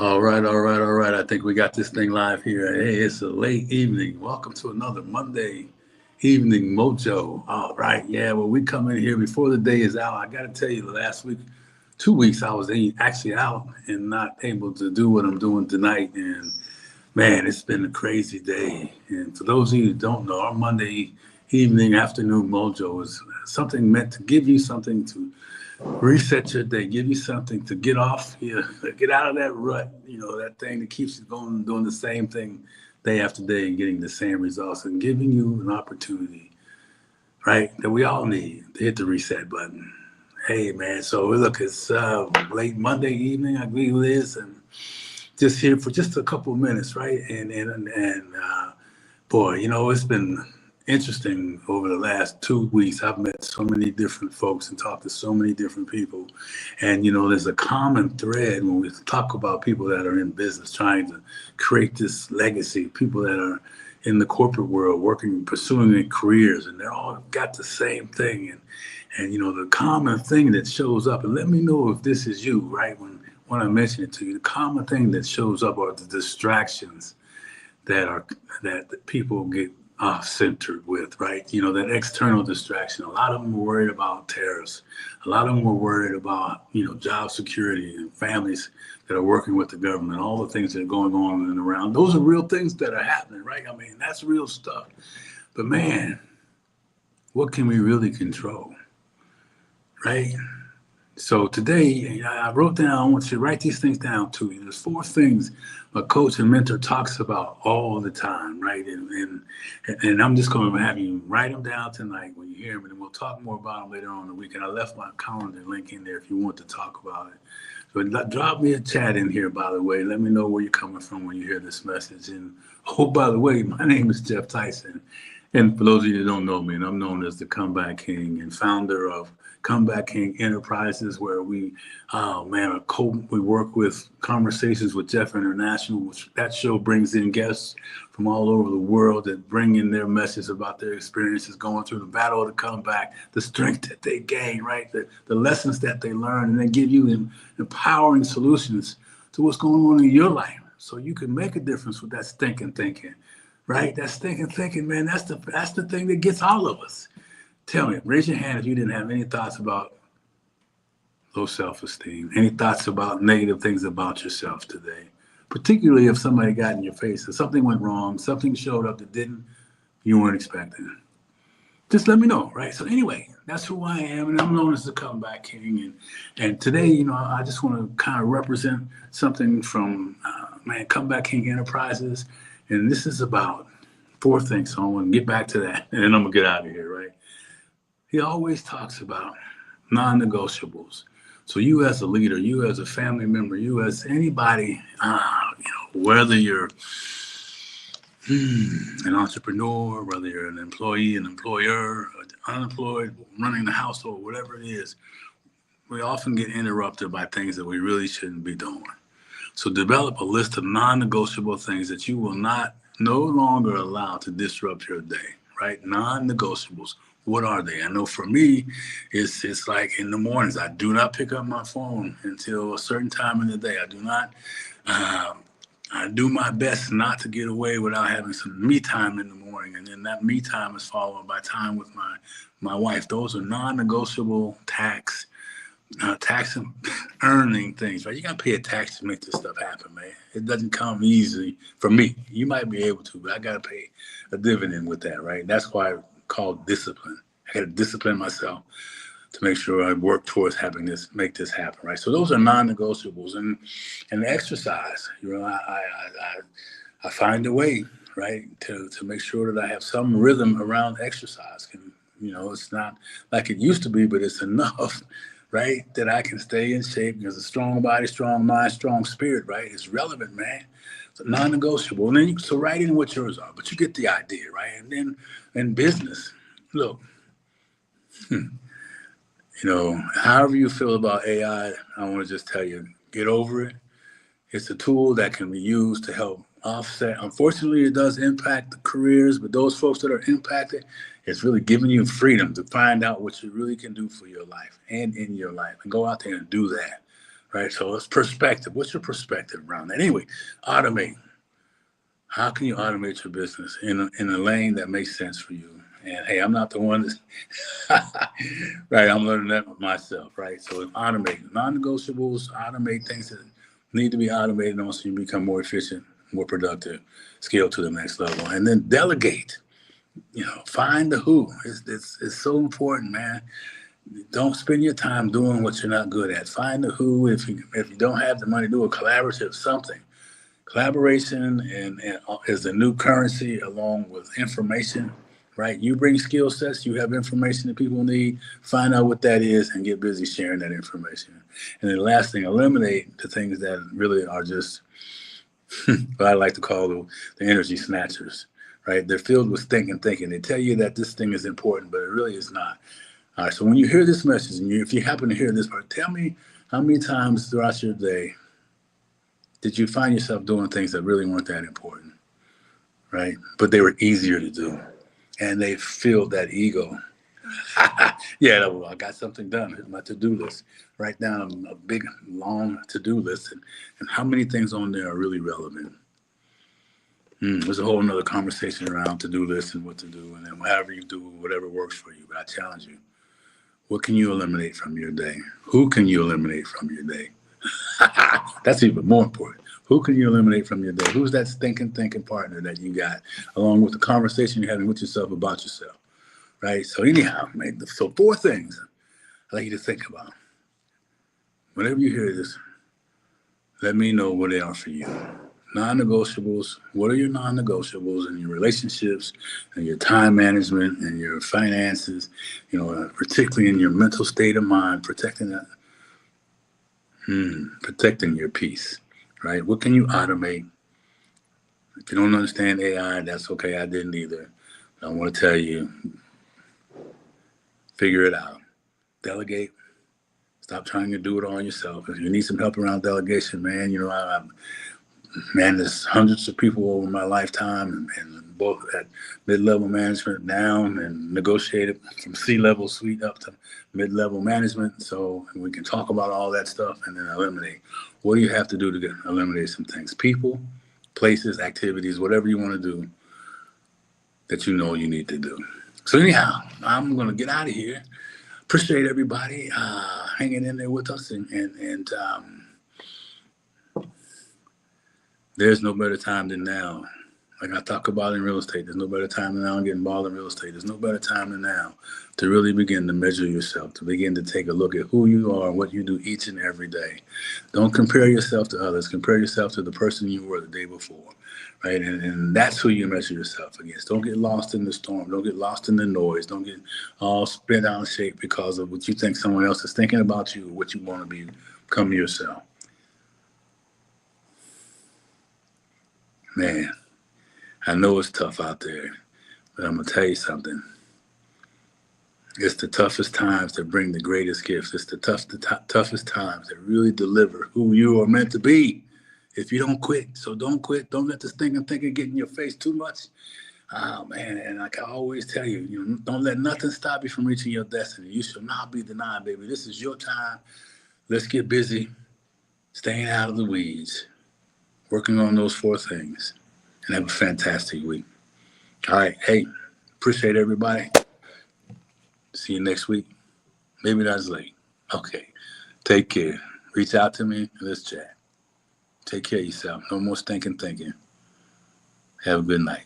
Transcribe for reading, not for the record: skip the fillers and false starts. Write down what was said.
All right. I think we got this thing live here. Hey, it's a late evening. Welcome to another Monday Evening Mojo. All right, yeah. Well, we come in here before the day is out. I got to tell you, the last week, 2 weeks, I was actually out and not able to do what I'm doing tonight. And man, it's been a crazy day. And for those of you who don't know, our Monday evening, afternoon mojo is something meant to give you something to reset your day, give you something to get off here, get out of that rut, that thing that keeps you going, doing the same thing day after day and getting the same results and giving you an opportunity, right, that we all need to hit the reset button. Hey, man, so look, it's late Monday evening, I believe it is, and just here for just a couple of minutes, right? And boy, it's been interesting over the last 2 weeks. I've met so many different folks and talked to so many different people. And, there's a common thread when we talk about people that are in business trying to create this legacy, people that are in the corporate world working, pursuing their careers, and they're all got the same thing. And the common thing that shows up, and let me know if this is you, right? When I mention it to you, the common thing that shows up are the distractions that people get off centered with, right? That external distraction. A lot of them were worried about tariffs. A lot of them were worried about, job security and families that are working with the government, all the things that are going on and around. Those are real things that are happening, right? I mean, that's real stuff. But man, what can we really control, right? So today, I wrote down, I want you to write these things down too. There's 4 things a coach and mentor talks about all the time, right? And I'm just going to have you write them down tonight when you hear them, and we'll talk more about them later on in the week. And I left my calendar link in there if you want to talk about it. But drop me a chat in here, by the way. Let me know where you're coming from when you hear this message. And oh, by the way, my name is Jeff Tyson. And for those of you that don't know me, and I'm known as the Comeback King and founder of Comeback King Enterprises, where we work with Conversations with Jeff International, which that show brings in guests from all over the world that bring in their message about their experiences going through the battle of the comeback, the strength that they gain, right? The lessons that they learn, and they give you empowering solutions to what's going on in your life so you can make a difference with that stinking thinking, right? That stinking thinking, man, that's the thing that gets all of us. Tell me, raise your hand if you didn't have any thoughts about low self-esteem, any thoughts about negative things about yourself today, particularly if somebody got in your face or something went wrong, something showed up that you weren't expecting. Just let me know, right? So anyway, that's who I am, and I'm known as the Comeback King. And today, I just want to kind of represent something from, Comeback King Enterprises. And this is about 4 things, so I want to get back to that, and then I'm going to get out of here, right? He always talks about non-negotiables. So you as a leader, you as a family member, you as anybody, whether you're an entrepreneur, whether you're an employee, an employer, unemployed, running the household, whatever it is, we often get interrupted by things that we really shouldn't be doing. So develop a list of non-negotiable things that you will no longer allow to disrupt your day, right? Non-negotiables. What are they? I know for me, it's like in the mornings, I do not pick up my phone until a certain time in the day. I do not, I do my best not to get away without having some me time in the morning. And then that me time is followed by time with my wife. Those are non-negotiable tax and earning things, right? You got to pay a tax to make this stuff happen, man. It doesn't come easy for me. You might be able to, but I got to pay a dividend with that, right? That's why I call discipline. I got to discipline myself to make sure I work towards make this happen, right? So those are non-negotiables, and exercise. I find a way, right, to make sure that I have some rhythm around exercise. And it's not like it used to be, but it's enough, right, that I can stay in shape, because a strong body, strong mind, strong spirit, right, is relevant, man. It's non-negotiable. And then so write in what yours are, but you get the idea, right? And then in business, look, however you feel about AI, I want to just tell you, get over it. It's a tool that can be used to help offset. Unfortunately, it does impact the careers, but those folks that are impacted, it's really giving you freedom to find out what you really can do for your life and in your life, and go out there and do that, right? So it's perspective. What's your perspective around that? Anyway, automate. How can you automate your business in a lane that makes sense for you? And hey, I'm not the one that's right. I'm learning that myself, right? So automate non-negotiables, automate things that need to be automated, on so you become more efficient, more productive, scale to the next level, and then delegate. Find the who. It's so important, man. Don't spend your time doing what you're not good at. Find the who. If you don't have the money, do a collaborative something. Collaboration and is the new currency along with information, right? You bring skill sets, you have information that people need, find out what that is and get busy sharing that information. And then the last thing, eliminate the things that really are just what I like to call the energy snatchers, right? They're filled with thinking. They tell you that this thing is important, but it really is not. All right, so when you hear this message, and if you happen to hear this part, tell me how many times throughout your day did you find yourself doing things that really weren't that important, right? But they were easier to do, and they filled that ego. Yeah, well, I got something done. Here's my to-do list. Write down a big, long to-do list, and how many things on there are really relevant. There's a whole nother conversation around to-do lists and what to do, and then however you do, whatever works for you. But I challenge you. What can you eliminate from your day? Who can you eliminate from your day? That's even more important. Who can you eliminate from your day? Who's that thinking partner that you got, along with the conversation you're having with yourself about yourself, right? So anyhow, so 4 things I'd like you to think about. Whenever you hear this, let me know what they are for you. Non-negotiables. What are your non-negotiables in your relationships and your time management and your finances? Particularly in your mental state of mind, protecting that. Protecting your peace, right? What can you automate? If you don't understand AI, that's okay. I didn't either. I want to tell you, figure it out. Delegate. Stop trying to do it all yourself. If you need some help around delegation, man, there's hundreds of people over my lifetime, and both at mid-level management down and negotiated from C-level suite up to mid-level management. So we can talk about all that stuff and then eliminate. What do you have to do to eliminate some things? People, places, activities, whatever you want to do that you know you need to do. So anyhow, I'm going to get out of here. Appreciate everybody hanging in there with us, and there's no better time than now. Like I talk about in real estate, there's no better time than now. I'm getting involved in real estate. There's no better time than now to really begin to measure yourself, to begin to take a look at who you are and what you do each and every day. Don't compare yourself to others. Compare yourself to the person you were the day before, right? And that's who you measure yourself against. Don't get lost in the storm. Don't get lost in the noise. Don't get all spent out of shape because of what you think someone else is thinking about you or what you want to become yourself. Man, I know it's tough out there, but I'm going to tell you something. It's the toughest times that bring the greatest gifts. It's the toughest times that really deliver who you are meant to be. If you don't quit, so don't quit. Don't let this thinking get in your face too much. Oh, man, and like I always tell you, don't let nothing stop you from reaching your destiny. You shall not be denied, baby. This is your time. Let's get busy, staying out of the weeds, working on those 4 things. And have a fantastic week. All right. Hey, appreciate everybody. See you next week. Maybe that's late. Okay. Take care. Reach out to me and let's chat. Take care of yourself. No more stinking thinking. Have a good night.